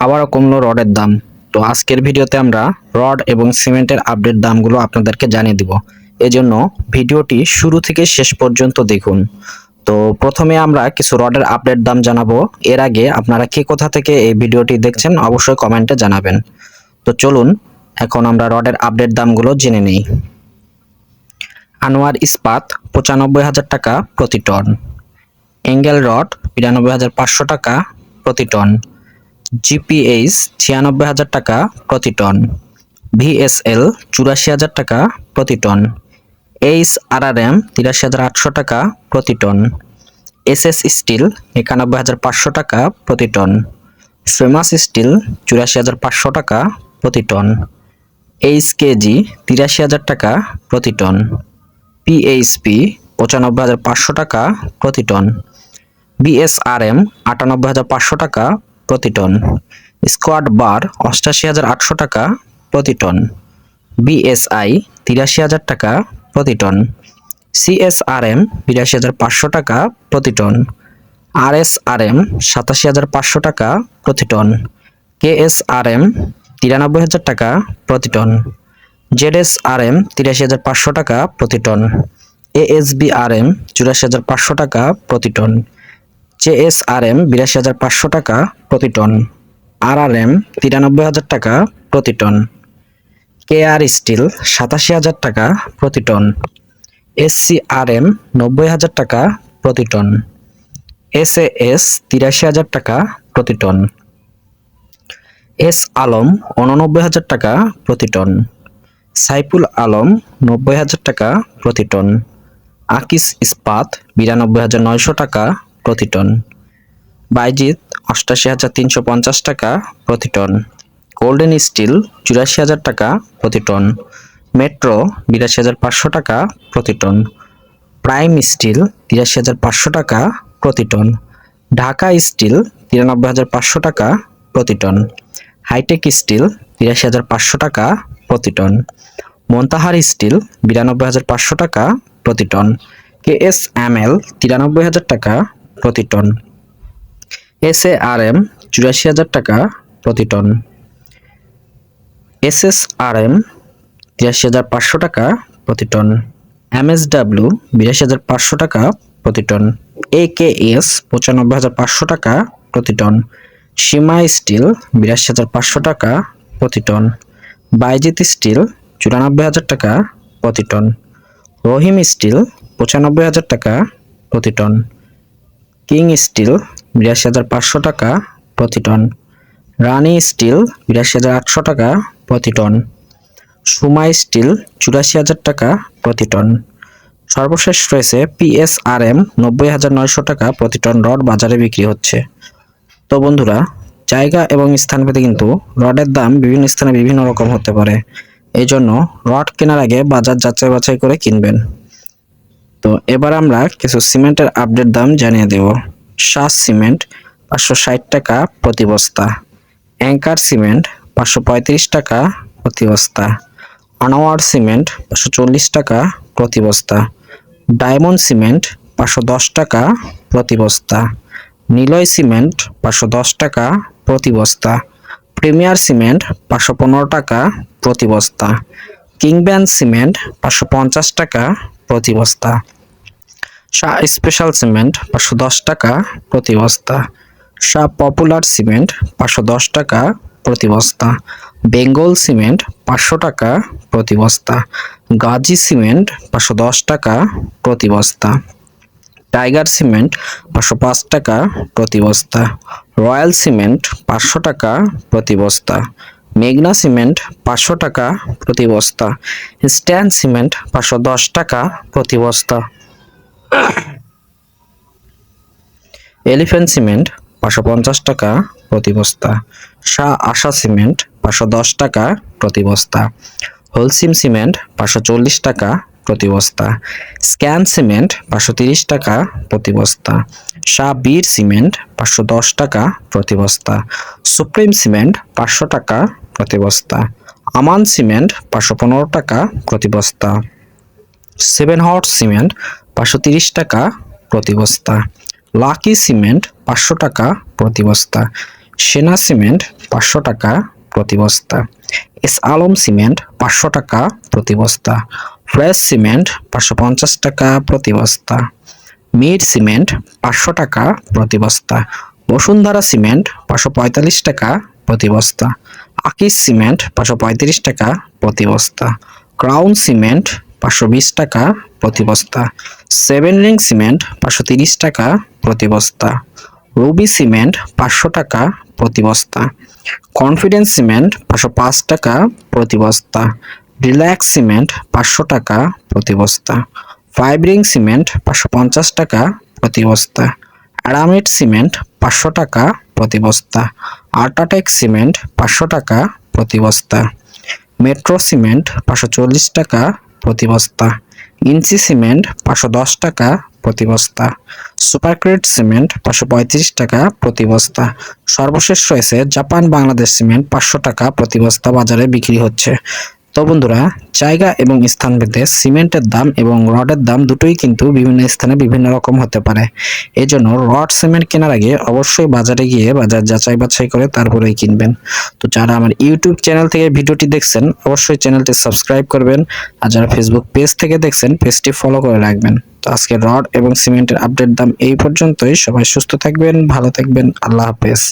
আবারও কমলো রডের দাম। তো আজকের ভিডিওতে আমরা রড এবং সিমেন্টের আপডেট দামগুলো আপনাদেরকে জানিয়ে দিব। এজন্য ভিডিওটি শুরু থেকে শেষ পর্যন্ত দেখুন। তো প্রথমে আমরা কিছু রডের আপডেট দাম জানাবো। এর আগে আপনারা কে কোথা থেকে এই ভিডিওটি দেখছেন অবশ্যই কমেন্টে জানাবেন। তো চলুন এখন আমরা রডের আপডেট দামগুলো জেনে নিই। আনোয়ার ইস্পাত ৯৫,০০০ টাকা প্রতি টন, এঙ্গেল রড ৯২,৫০০ টাকা প্রতি টন, জিপিএইচ ৯৬,০০০ টাকা প্রতি টন, ভিএসএল ৮৪,০০০ টাকা প্রতি টন, এইচআরআরএম ৮৩,৮০০ টাকা প্রতি টন, এসএস স্টিল ৯১,৫০০ টাকা প্রতি টন, ফেমাস স্টিল ৮৪,৫০০ টাকা প্রতি টন, এইচকেজি ৮৩,০০০ টাকা প্রতি টন, পিএইচপি ৯৫,৫০০ টাকা প্রতি টন, বিএসআরএম ৯৮,৫০০ টাকা প্রতি টন, স্কোয়াড বার ৮৮,৮০০ টাকা প্রতি টন, বিএসআই ৮৩,০০০ টাকা প্রতি টন, সিএসআরএম ৮২,৫০০ টাকা প্রতি টন, আরএসআরএম ৮৭,৫০০ টাকা প্রতি টন, কেএসআরএম ৯৩,০০০ টাকা প্রতি টন, জেডএসআরএম ৮৩,৫০০ টাকা প্রতি টন, এএসবিআরএম ৮৪,৫০০ টাকা প্রতি টন, জেএসআরএম ৮২,৫০০ টাকা প্রতি টন, আরআরএম ৯৩,০০০ টাকা প্রতি টন, কেআর স্টিল ৮৭,০০০ টাকা প্রতি টন, এসসিআরএম ৯০,০০০ টাকা প্রতি টন, এসএএস ৮৩,০০০ টাকা প্রতি টন, এস আলম ৮৯,০০০ টাকা প্রতি টন, সাইফুল আলম ৯০,০০০ টাকা প্রতি টন, আকিস ইস্পাত ৯২,৯০০ টাকা প্রতি টন, বাইজিৎ ৮৮,৩৫০ টাকা প্রতি টন, গোল্ডেন স্টিল ৮৪,০০০ টাকা প্রতি টন, মেট্রো ৮২,৫০০ টাকা প্রতি টন, প্রাইম স্টিল ৮৩,৫০০ টাকা প্রতি টন, ঢাকা স্টিল ৯৩,৫০০ টাকা প্রতি টন, হাইটেক স্টিল ৮৩,৫০০ টাকা প্রতি টন, মোন্তাহার স্টিল ৯২,৫০০ টাকা প্রতি টন, কেএসএমএল ৯৩,০০০ টাকা প্রতি টন, এসএআরএম ৮৪,০০০ টাকা প্রতি টন, এসএসআরএম ৮৩,৫০০ টাকা প্রতি টন, এমএসডব্লিউ ৮২,৫০০ টাকা প্রতি টন, একেএস ৯৫,৫০০ টাকা প্রতি টন, সীমা স্টিল ৮২,৫০০ টাকা প্রতি টন, বাইজিৎ স্টিল ৯৪,০০০ টাকা প্রতি টন, রহিম স্টিল ৯৫,০০০ টাকা প্রতি টন, কিং স্টিল ৮২,৫০০ টাকা প্রতি টন, রানী স্টিল ৮২,৮০০ টাকা প্রতি টন, সুমা স্টিল ৮৪,০০০ টাকা প্রতি টন। সর্বশেষ রয়েছে পিএসআরএম ৯০,৯০০ টাকা প্রতি টন রড বাজারে বিক্রি হচ্ছে। তো বন্ধুরা, জায়গা এবং স্থানভেদে কিন্তু রডের দাম বিভিন্ন স্থানে বিভিন্ন রকম হতে পারে। এই জন্য রড কেনার আগে বাজার যাচাই বাছাই করে কিনবেন। তো এবার আমরা কিছু সিমেন্টের আপডেট দাম জানিয়ে দেব। শাহ সিমেন্ট ৫৬০ টাকা প্রতি বস্তা, অ্যাঙ্কার সিমেন্ট ৫৩৫ টাকা প্রতি বস্তা, আনোয়ার সিমেন্ট ৫৪০ টাকা প্রতি বস্তা, ডায়মন্ড সিমেন্ট ৫১০ টাকা প্রতি বস্তা, নিলয় সিমেন্ট ৫১০ টাকা প্রতি বস্তা, প্রিমিয়ার সিমেন্ট ৫১৫ টাকা প্রতি বস্তা, কিংব্যান সিমেন্ট ৫৫০ টাকা প্রতি বস্তা, শাহ স্পেশাল সিমেন্ট ৫১০ টাকা প্রতি বস্তা, শাহ পপুলার সিমেন্ট ৫১০ টাকা প্রতি বস্তা, বেঙ্গল সিমেন্ট ৫০০ টাকা প্রতি বস্তা, গাজী সিমেন্ট ৫১০ টাকা প্রতি বস্তা, টাইগার সিমেন্ট ৫০৫ টাকা প্রতি বস্তা, রয়্যাল সিমেন্ট ৫০০ টাকা প্রতি বস্তা, মেঘনা সিমেন্ট ৫০০ টাকা প্রতি বস্তা, স্ট্যান্ড সিমেন্ট ৫১০ টাকা প্রতি বস্তা, এলিফ্যান্ট সিমেন্ট ৫৫০ টাকা প্রতি বস্তা, শাহ আশা সিমেন্ট ৫১০ টাকা প্রতি বস্তা, হোলসিম সিমেন্ট ৫৪০ টাকা প্রতি বস্তা, স্ক্যান সিমেন্ট ৫৩০ টাকা প্রতি বস্তা, শাহ বীর সিমেন্ট ৫১০ টাকা প্রতি বস্তা, সুপ্রিম সিমেন্ট ৫০০ টাকা প্রতি বস্তা, আমান সিমেন্ট ৫১৫ টাকা প্রতি বস্তা, সেভেন হর্স সিমেন্ট ৫৩০ টাকা প্রতি বস্তা, লাকি সিমেন্ট ৫০০ টাকা প্রতি বস্তা, সেনা সিমেন্ট 500 টাকা প্রতি বস্তা, এস আলম সিমেন্ট 500 টাকা প্রতি বস্তা, ফ্রেশ সিমেন্ট 550 টাকা প্রতি বস্তা, মির সিমেন্ট 500 টাকা প্রতি বস্তা, বসুন্ধরা সিমেন্ট 545 টাকা প্রতি বস্তা, আকিস সিমেন্ট 535 টাকা প্রতি বস্তা, ক্রাউন সিমেন্ট 520 টাকা প্রতি বস্তা, সেভেন রিং সিমেন্ট 530 টাকা প্রতি বস্তা, রুবি সিমেন্ট 500 টাকা প্রতি বস্তা, কনফিডেন্স সিমেন্ট 505 টাকা প্রতি বস্তা, রিল্যাক্স সিমেন্ট 500 টাকা প্রতি বস্তা, ফাইভ রিং সিমেন্ট 550 টাকা প্রতি বস্তা, অ্যারামিড সিমেন্ট 500 টাকা প্রতি বস্তা, আল্ট্রাটেক সিমেন্ট 500 টাকা প্রতি বস্তা, মেট্রো সিমেন্ট 540 টাকা প্রতি বস্তা, ইঞ্চি সিমেন্ট 510 টাকা প্রতি বস্তা, সুপারক্রেট সিমেন্ট 535 টাকা প্রতি বস্তা। সর্বশেষ রয়েছে জাপান বাংলাদেশ সিমেন্ট 500 টাকা প্রতি বস্তা বাজারে বিক্রি হচ্ছে। তো বন্ধুরা, জায়গা এবং স্থানভেদে সিমেন্টের দাম এবং রডের দাম দুটোই কিন্তু বিভিন্ন স্থানে বিভিন্ন রকম হতে পারে। এজন্য রড সিমেন্ট কেনার আগে অবশ্যই বাজারে গিয়ে বাজার যাচাই বাছাই করে তারপরেই কিনবেন। তো যারা আমার ইউটিউব চ্যানেল থেকে ভিডিওটি দেখছেন অবশ্যই চ্যানেলটি সাবস্ক্রাইব করবেন, আর যারা ফেসবুক পেজ থেকে দেখছেন পেজটি ফলো করে রাখবেন। তো আজকে রড এবং সিমেন্টের আপডেট দাম এই পর্যন্তই। সবাই সুস্থ থাকবেন, ভালো থাকবেন, আল্লাহ হাফেজ।